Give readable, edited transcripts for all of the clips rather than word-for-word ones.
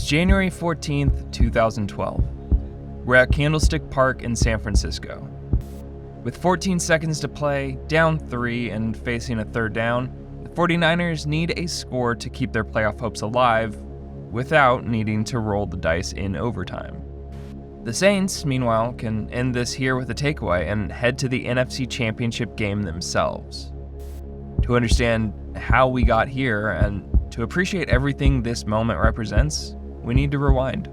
It's January 14th, 2012. We're at Candlestick Park in San Francisco. With 14 seconds to play, down 3 and facing a third down, the 49ers need a score to keep their playoff hopes alive without needing to roll the dice in overtime. The Saints, meanwhile, can end this here with a takeaway and head to the NFC Championship Game themselves. To understand how we got here and to appreciate everything this moment represents, we need to rewind.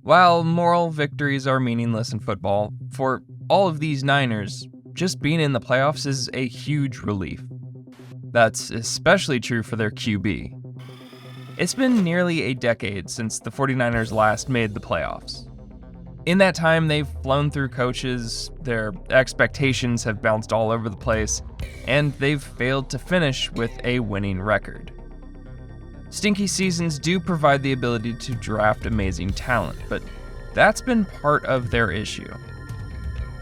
While moral victories are meaningless in football, for all of these Niners, just being in the playoffs is a huge relief. That's especially true for their QB. It's been nearly a decade since the 49ers last made the playoffs. In that time, they've flown through coaches, their expectations have bounced all over the place, and they've failed to finish with a winning record. Stinky seasons do provide the ability to draft amazing talent, but that's been part of their issue.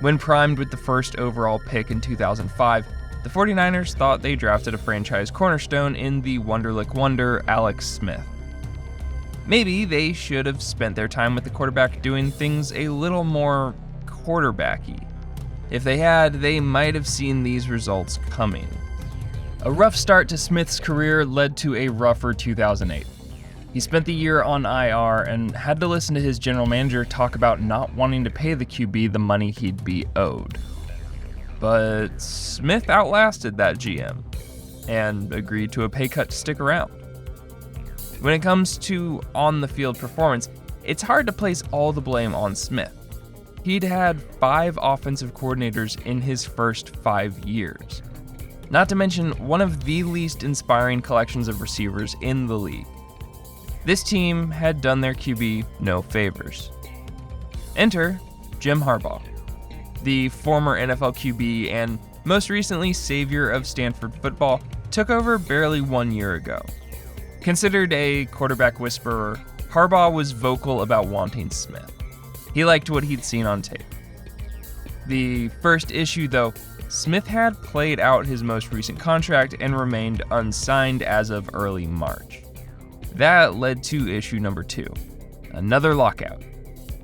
When primed with the first overall pick in 2005, the 49ers thought they drafted a franchise cornerstone in the Wonderlic Wonder, Alex Smith. Maybe they should have spent their time with the quarterback doing things a little more quarterbacky. If they had, they might have seen these results coming. A rough start to Smith's career led to a rougher 2008. He spent the year on IR and had to listen to his general manager talk about not wanting to pay the QB the money he'd be owed. But Smith outlasted that GM and agreed to a pay cut to stick around. When it comes to on-the-field performance, it's hard to place all the blame on Smith. He'd had 5 offensive coordinators in his first 5 years. Not to mention one of the least inspiring collections of receivers in the league. This team had done their QB no favors. Enter Jim Harbaugh, the former NFL QB and most recently savior of Stanford football, took over barely 1 year ago. Considered a quarterback whisperer, Harbaugh was vocal about wanting Smith. He liked what he'd seen on tape. The first issue, though, Smith had played out his most recent contract and remained unsigned as of early March. That led to issue number 2, another lockout.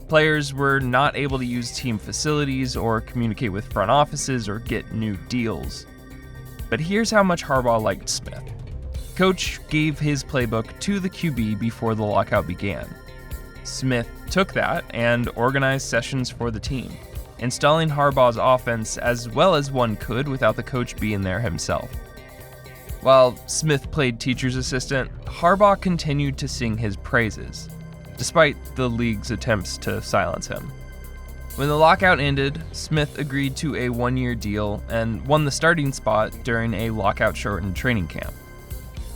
Players were not able to use team facilities or communicate with front offices or get new deals. But here's how much Harbaugh liked Smith. Coach gave his playbook to the QB before the lockout began. Smith took that and organized sessions for the team, installing Harbaugh's offense as well as one could without the coach being there himself. While Smith played teacher's assistant, Harbaugh continued to sing his praises, despite the league's attempts to silence him. When the lockout ended, Smith agreed to a 1-year deal and won the starting spot during a lockout-shortened training camp.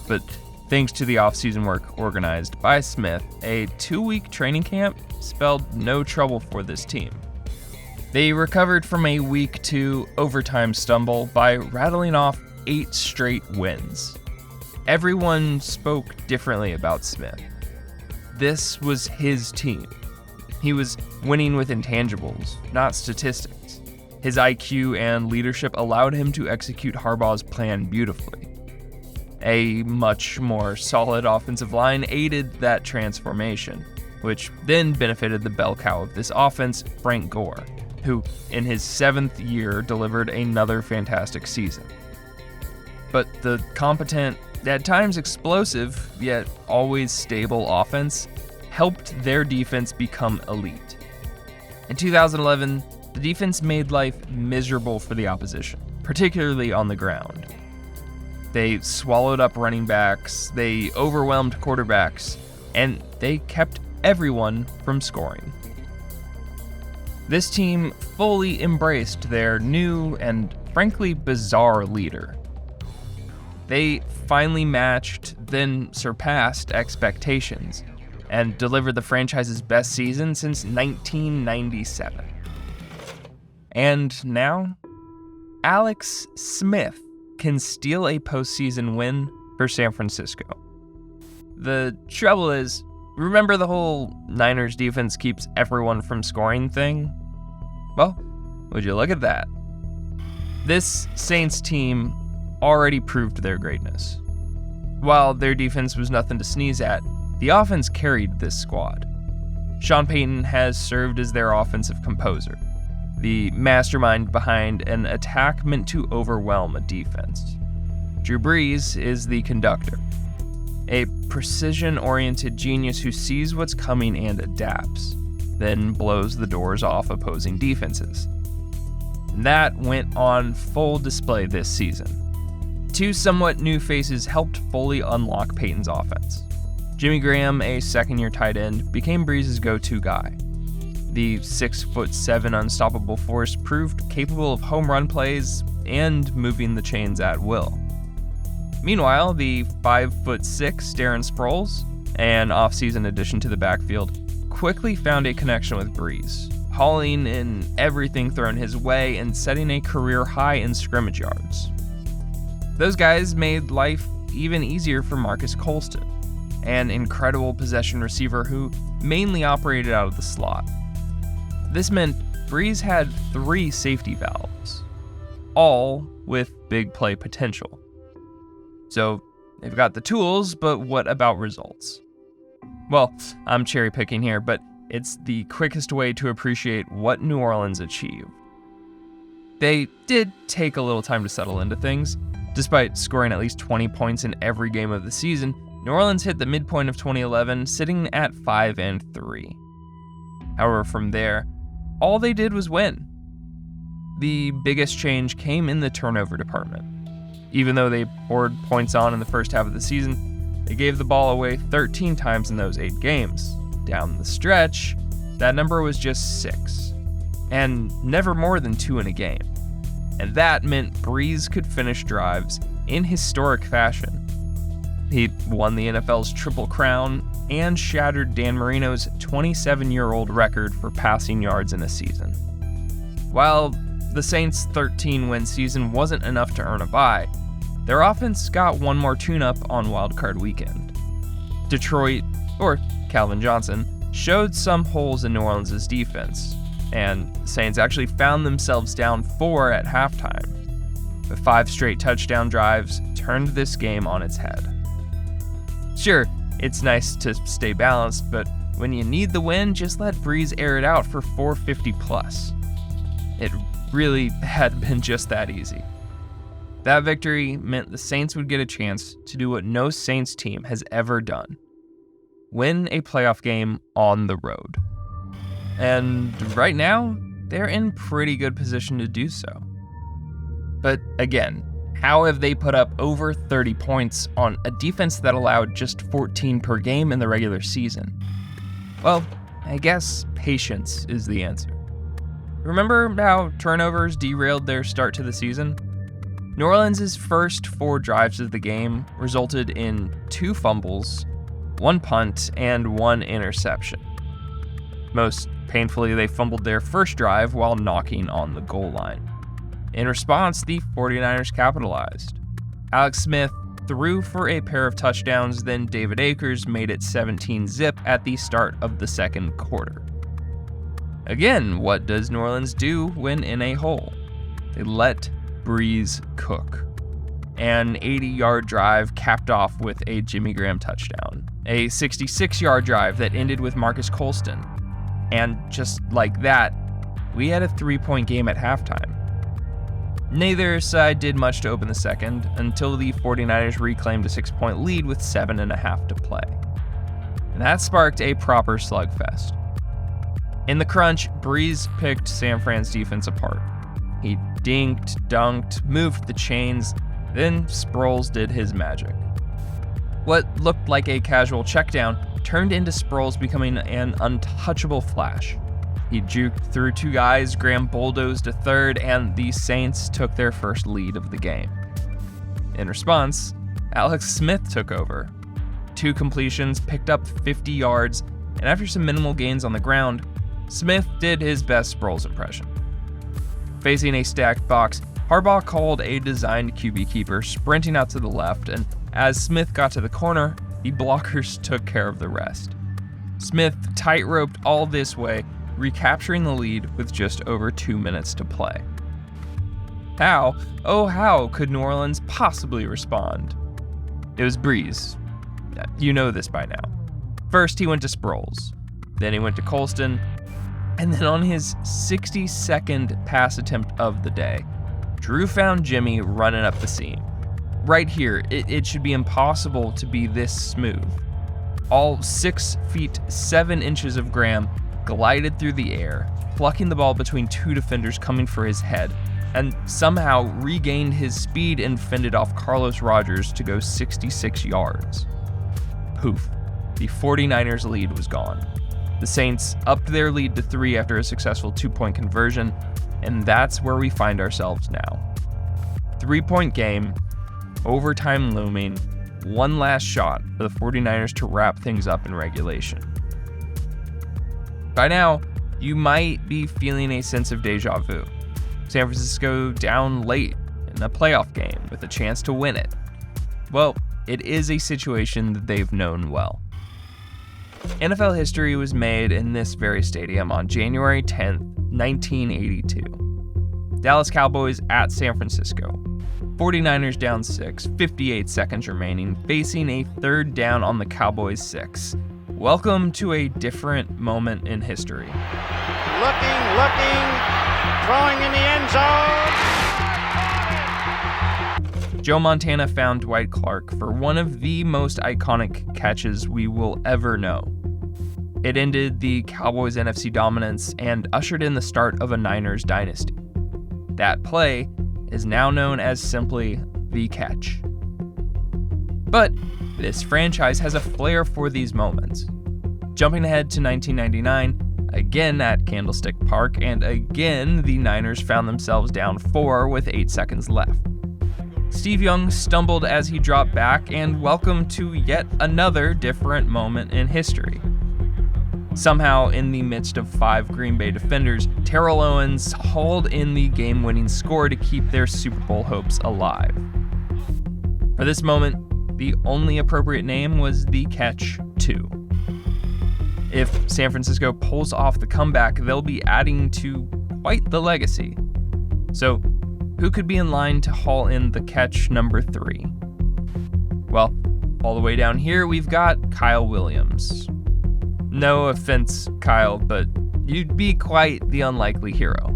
But thanks to the offseason work organized by Smith, a 2-week training camp spelled no trouble for this team. They recovered from a week 2 overtime stumble by rattling off 8 straight wins. Everyone spoke differently about Smith. This was his team. He was winning with intangibles, not statistics. His IQ and leadership allowed him to execute Harbaugh's plan beautifully. A much more solid offensive line aided that transformation, which then benefited the bell cow of this offense, Frank Gore, who in his 7th year delivered another fantastic season. But the competent, at times explosive, yet always stable offense helped their defense become elite. In 2011, the defense made life miserable for the opposition, particularly on the ground. They swallowed up running backs, they overwhelmed quarterbacks, and they kept everyone from scoring. This team fully embraced their new and frankly bizarre leader. They finally matched, then surpassed expectations, and delivered the franchise's best season since 1997. And now, Alex Smith can steal a postseason win for San Francisco. The trouble is, remember the whole Niners defense keeps everyone from scoring thing? Well, would you look at that? This Saints team already proved their greatness. While their defense was nothing to sneeze at, the offense carried this squad. Sean Payton has served as their offensive composer, the mastermind behind an attack meant to overwhelm a defense. Drew Brees is the conductor, a precision-oriented genius who sees what's coming and adapts, then blows the doors off opposing defenses. That went on full display this season. Two somewhat new faces helped fully unlock Peyton's offense. Jimmy Graham, a second-year tight end, became Brees' go-to guy. The 6'7" unstoppable force proved capable of home run plays and moving the chains at will. Meanwhile, the 5'6" Darren Sproles, an off-season addition to the backfield, quickly found a connection with Brees, hauling in everything thrown his way and setting a career high in scrimmage yards. Those guys made life even easier for Marcus Colston, an incredible possession receiver who mainly operated out of the slot. This meant Brees had 3 safety valves, all with big play potential. So they've got the tools, but what about results? Well, I'm cherry picking here, but it's the quickest way to appreciate what New Orleans achieved. They did take a little time to settle into things. Despite scoring at least 20 points in every game of the season, New Orleans hit the midpoint of 2011, sitting at 5-3. However, from there, all they did was win. The biggest change came in the turnover department. Even though they poured points on in the first half of the season, they gave the ball away 13 times in those 8 games. Down the stretch, that number was just 6, and never more than 2 in a game. And that meant Brees could finish drives in historic fashion. He won the NFL's Triple Crown and shattered Dan Marino's 27-year-old record for passing yards in a season. While the Saints' 13-win season wasn't enough to earn a bye, their offense got one more tune-up on wildcard weekend. Detroit, or Calvin Johnson, showed some holes in New Orleans' defense, and the Saints actually found themselves down 4 at halftime. But 5 straight touchdown drives turned this game on its head. Sure, it's nice to stay balanced, but when you need the win, just let Brees air it out for 450 plus. It really had been just that easy. That victory meant the Saints would get a chance to do what no Saints team has ever done: win a playoff game on the road. And right now, they're in pretty good position to do so. But again, how have they put up over 30 points on a defense that allowed just 14 per game in the regular season? Well, I guess patience is the answer. Remember how turnovers derailed their start to the season? New Orleans' first 4 drives of the game resulted in 2 fumbles, 1 punt, and 1 interception. Most painfully, they fumbled their first drive while knocking on the goal line. In response, the 49ers capitalized. Alex Smith threw for a pair of touchdowns, then David Akers made it 17-zip at the start of the second quarter. Again, what does New Orleans do when in a hole? They let Brees cook. An 80-yard drive capped off with a Jimmy Graham touchdown. A 66-yard drive that ended with Marcus Colston. And just like that, we had a 3-point game at halftime. Neither side did much to open the second until the 49ers reclaimed a 6-point lead with 7.5 to play. And that sparked a proper slugfest. In the crunch, Brees picked San Fran's defense apart. He dinked, dunked, moved the chains, then Sproles did his magic. What looked like a casual checkdown turned into Sproles becoming an untouchable flash. He juked through 2 guys, Graham bulldozed a third, and the Saints took their first lead of the game. In response, Alex Smith took over. 2 completions, picked up 50 yards, and after some minimal gains on the ground, Smith did his best Sproles impression. Facing a stacked box, Harbaugh called a designed QB keeper sprinting out to the left, and as Smith got to the corner, the blockers took care of the rest. Smith tight-roped all this way, recapturing the lead with just over 2 minutes to play. How, oh how, could New Orleans possibly respond? It was Breeze. You know this by now. First, he went to Sproles. Then he went to Colston. And then on his 62nd pass attempt of the day, Drew found Jimmy running up the seam. Right here, it should be impossible to be this smooth. All 6 feet 7 inches of Graham glided through the air, plucking the ball between 2 defenders coming for his head, and somehow regained his speed and fended off Carlos Rogers to go 66 yards. Poof, the 49ers lead was gone. The Saints upped their lead to 3 after a successful 2-point conversion, and that's where we find ourselves now. 3-point game, overtime looming, one last shot for the 49ers to wrap things up in regulation. By now, you might be feeling a sense of deja vu. San Francisco down late in a playoff game with a chance to win it. Well, it is a situation that they've known well. NFL history was made in this very stadium on January 10th, 1982. Dallas Cowboys at San Francisco. 49ers down 6, 58 seconds remaining, facing a 3rd down on the Cowboys' 6. Welcome to a different moment in history. Looking, throwing in the end zone. Joe Montana found Dwight Clark for one of the most iconic catches we will ever know. It ended the Cowboys' NFC dominance and ushered in the start of a Niners dynasty. That play is now known as simply the catch. But this franchise has a flair for these moments. Jumping ahead to 1999, again at Candlestick Park, and again the Niners found themselves down 4 with 8 seconds left. Steve Young stumbled as he dropped back, and welcome to yet another different moment in history. Somehow, in the midst of 5 Green Bay defenders, Terrell Owens hauled in the game-winning score to keep their Super Bowl hopes alive. For this moment, the only appropriate name was the Catch 2. If San Francisco pulls off the comeback, they'll be adding to quite the legacy. So, who could be in line to haul in the catch number 3? Well, all the way down here, we've got Kyle Williams. No offense, Kyle, but you'd be quite the unlikely hero.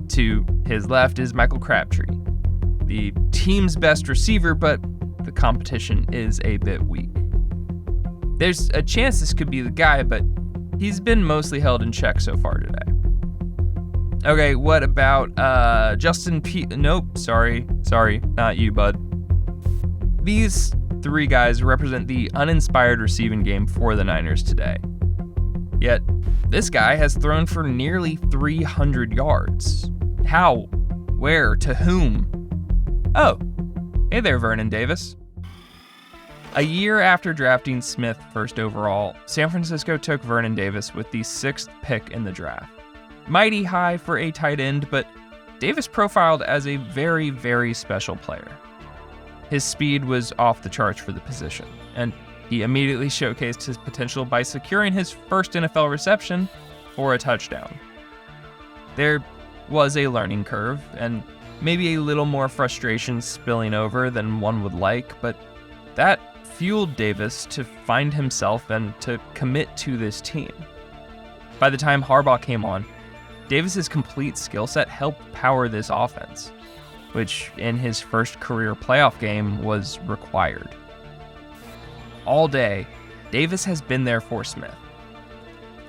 To his left is Michael Crabtree, the team's best receiver, but the competition is a bit weak. There's a chance this could be the guy, but he's been mostly held in check so far today. Okay, what about Justin P? Nope, sorry, not you, bud. These 3 guys represent the uninspired receiving game for the Niners today. Yet, this guy has thrown for nearly 300 yards. How? Where? To whom? Oh, hey there, Vernon Davis. A year after drafting Smith first overall, San Francisco took Vernon Davis with the 6th pick in the draft. Mighty high for a tight end, but Davis profiled as a very, very special player. His speed was off the charts for the position, and he immediately showcased his potential by securing his first NFL reception for a touchdown. There was a learning curve, and maybe a little more frustration spilling over than one would like, but that fueled Davis to find himself and to commit to this team. By the time Harbaugh came on, Davis's complete skill set helped power this offense, which in his first career playoff game was required. All day, Davis has been there for Smith.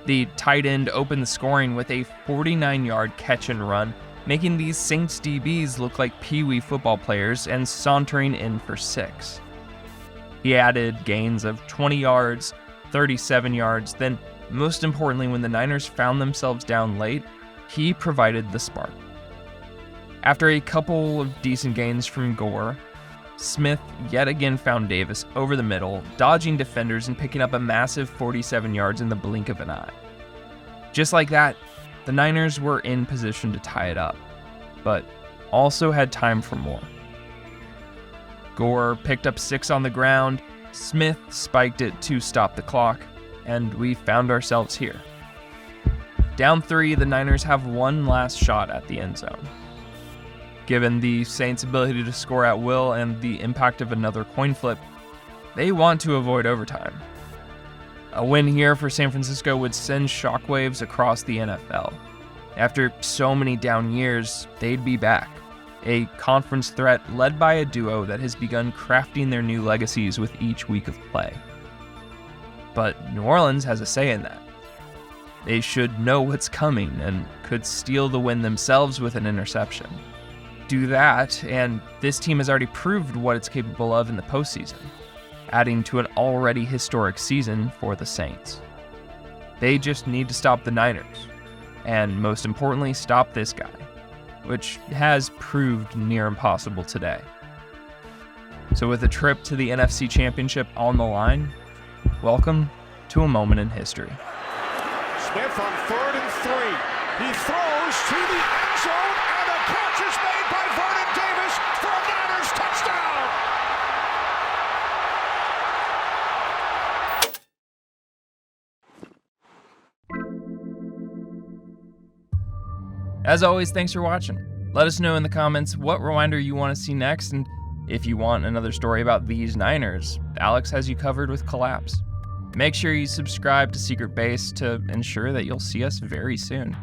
The tight end opened the scoring with a 49-yard catch and run, making these Saints DBs look like pee-wee football players and sauntering in for 6. He added gains of 20 yards, 37 yards, then most importantly, when the Niners found themselves down late, he provided the spark. After a couple of decent gains from Gore, Smith yet again found Davis over the middle, dodging defenders and picking up a massive 47 yards in the blink of an eye. Just like that, the Niners were in position to tie it up, but also had time for more. Gore picked up 6 on the ground, Smith spiked it to stop the clock, and we found ourselves here. Down 3, the Niners have one last shot at the end zone. Given the Saints' ability to score at will and the impact of another coin flip, they want to avoid overtime. A win here for San Francisco would send shockwaves across the NFL. After so many down years, they'd be back. A conference threat led by a duo that has begun crafting their new legacies with each week of play. But New Orleans has a say in that. They should know what's coming and could steal the win themselves with an interception. Do that, and this team has already proved what it's capable of in the postseason, adding to an already historic season for the Saints. They just need to stop the Niners, and most importantly, stop this guy, which has proved near impossible today. So with a trip to the NFC Championship on the line, welcome to a moment in history. Smith on 3rd and 3. He throws to the end zone, and a catch is made by Vernon Davis for a Niners touchdown. As always, thanks for watching. Let us know in the comments what rewinder you want to see next, and if you want another story about these Niners, Alex has you covered with Collapse. Make sure you subscribe to Secret Base to ensure that you'll see us very soon.